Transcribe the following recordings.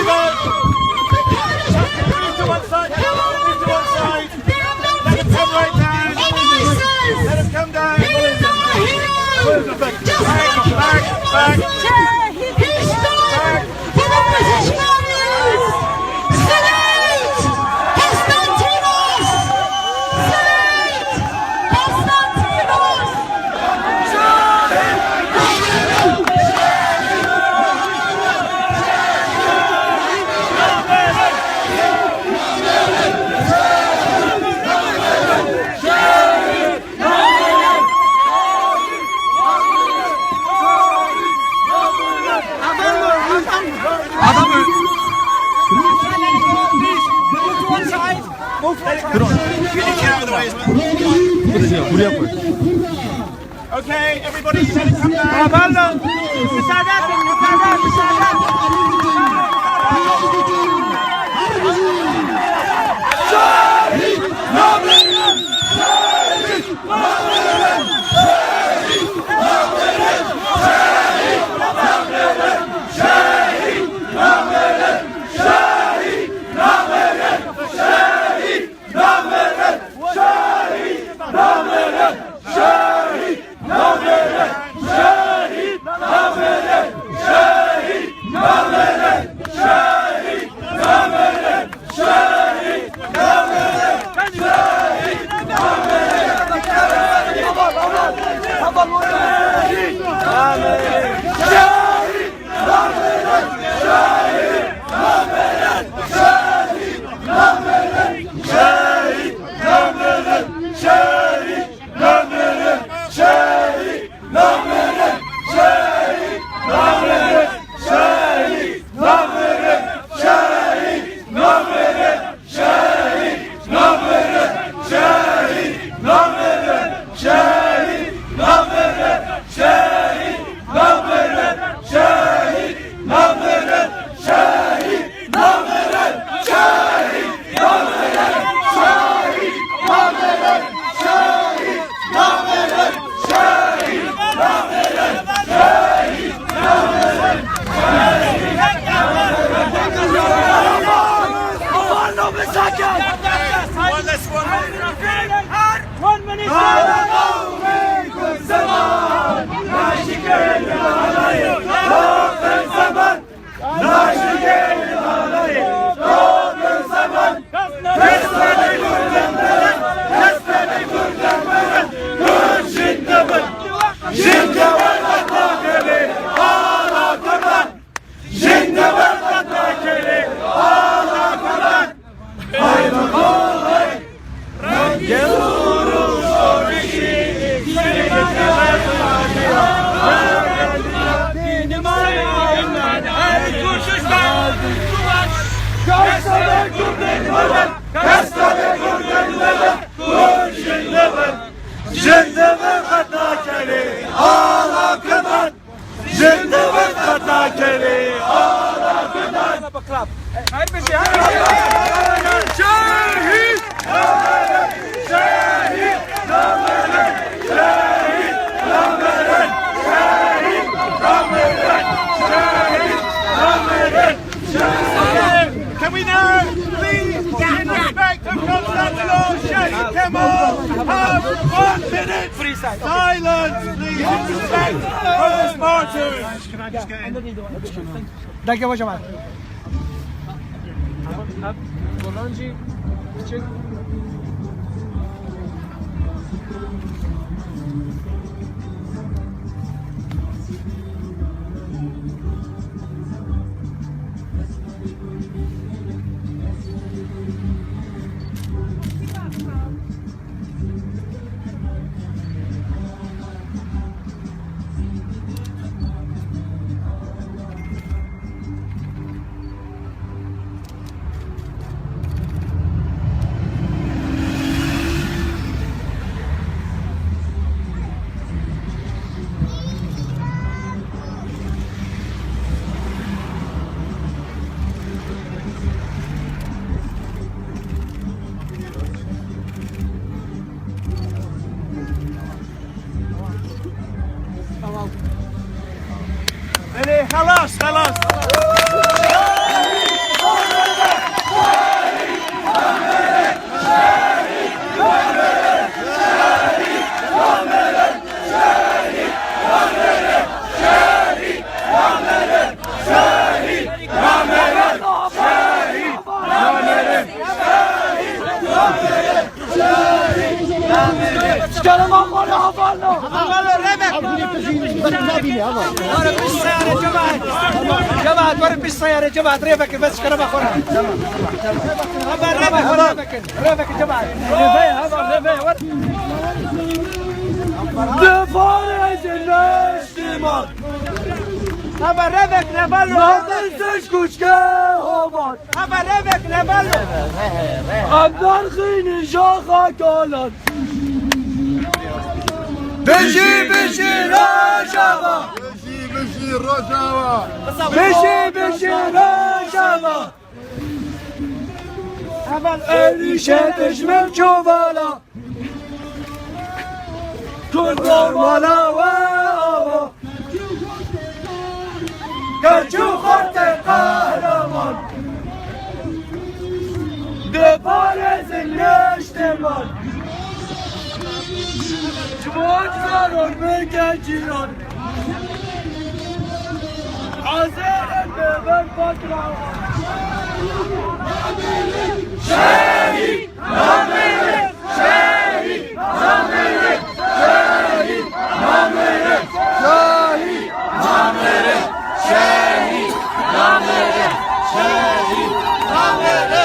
Move to one side. Move to one side. Let him come right down. Let him come down. Back. Okay, everybody, let it come down. Can we now please, in respect of Constantinople, Sheikh Kemal, have 1 minute silence, please, in respect of the Spartans? Can I just get in? Thank you very much. Bolanci için السيارة جماعة ريفك بس كرم أخونا ريفك جماعة De fare eلاجتماع هبا ريفك نبالو ما تنساش كشكا هبط هبا ريفك نبالو عبدال خيني جاخا كالت بشي رجاوة بشي رجاوة بشي رجاوة الريشة تجمل شوفالا كل ضرمالا وآبا كرجو خط قهرمان ببارز الاجتماع جوان زارون بكجيران عزيزا ببن فترة شهيد نامرك شهيد نامرك شهيد نامرك شهيد نامرك شهيد نامرك شهيد نامرك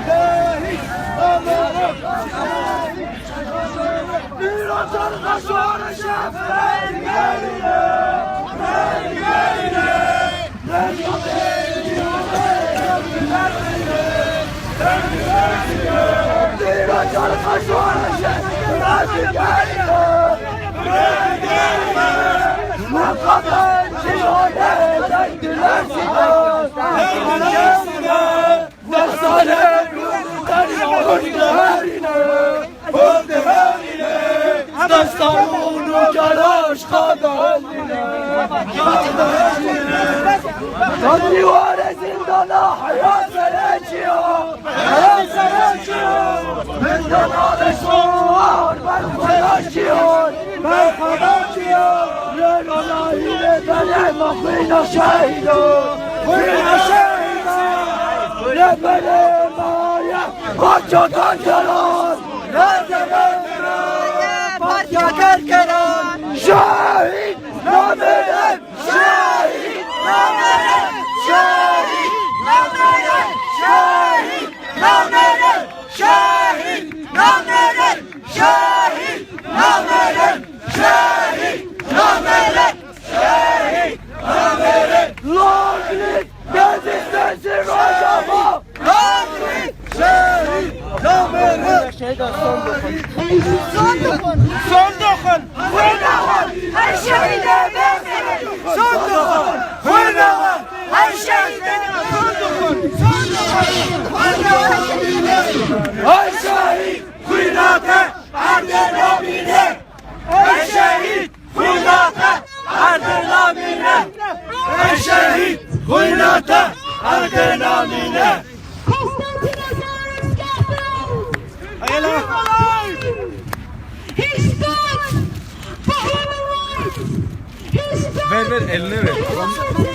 شهيد نامرك ميراث الخشوع شافعي دستمون و جلاش خدالینه تا دیوار زندان حیات سرچیان زندان آدشوار برخداشیان لرانایین بله ما خوینا شهیدان لبله مایم پاچاکان کران پاچاکان کران شهید نامرم شهید نامرم شهید نامرم شهید نامرم شهید نامرم شهید نامرم شهید نامرم شهید نامرم لانگلیک گزیستنسی راجابا لانگلیک شهید نامرم صندوقن وينهم الشهيد بامرك صندوقن وينهم الشهيد الشهيد وينك عندنا منك الشهيد وينك عندنا منك الشهيد وينك عندنا منك Ver eline ver.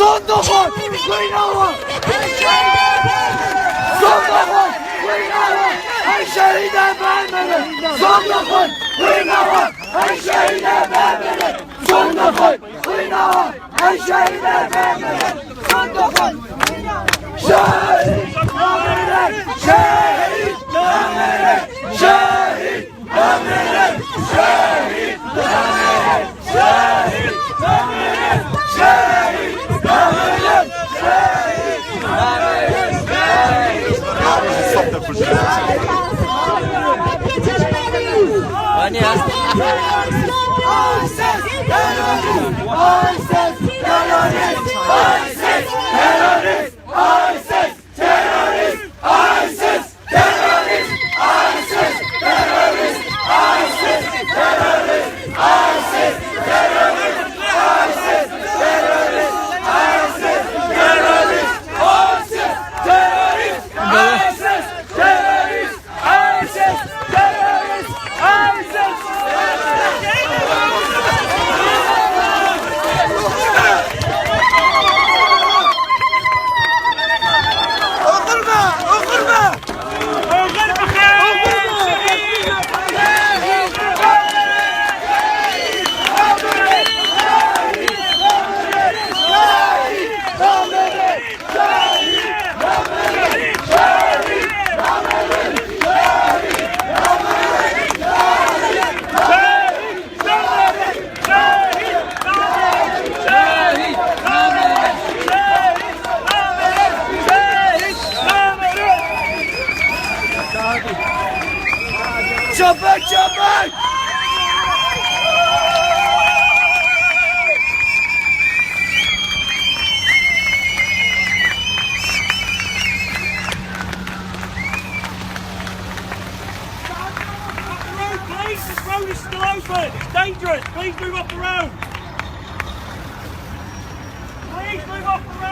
Son dokun! Kıynalı! Son dokun! Kıynalı! Her şehide vermeli! Son dokun! Kıynalı! Her şehide vermeli! Son dokun! Kıynalı! Her şehide vermeli! Son dokun! Şehit! Ömürler! Şehit! Ömürler! Şehit! Ömürler! Şehit! Ömürler! Şehit! Ömürler! Şehit! Çabuk çabuk! Please, this road is still open. It's dangerous. Please move off the road. Please move off the road.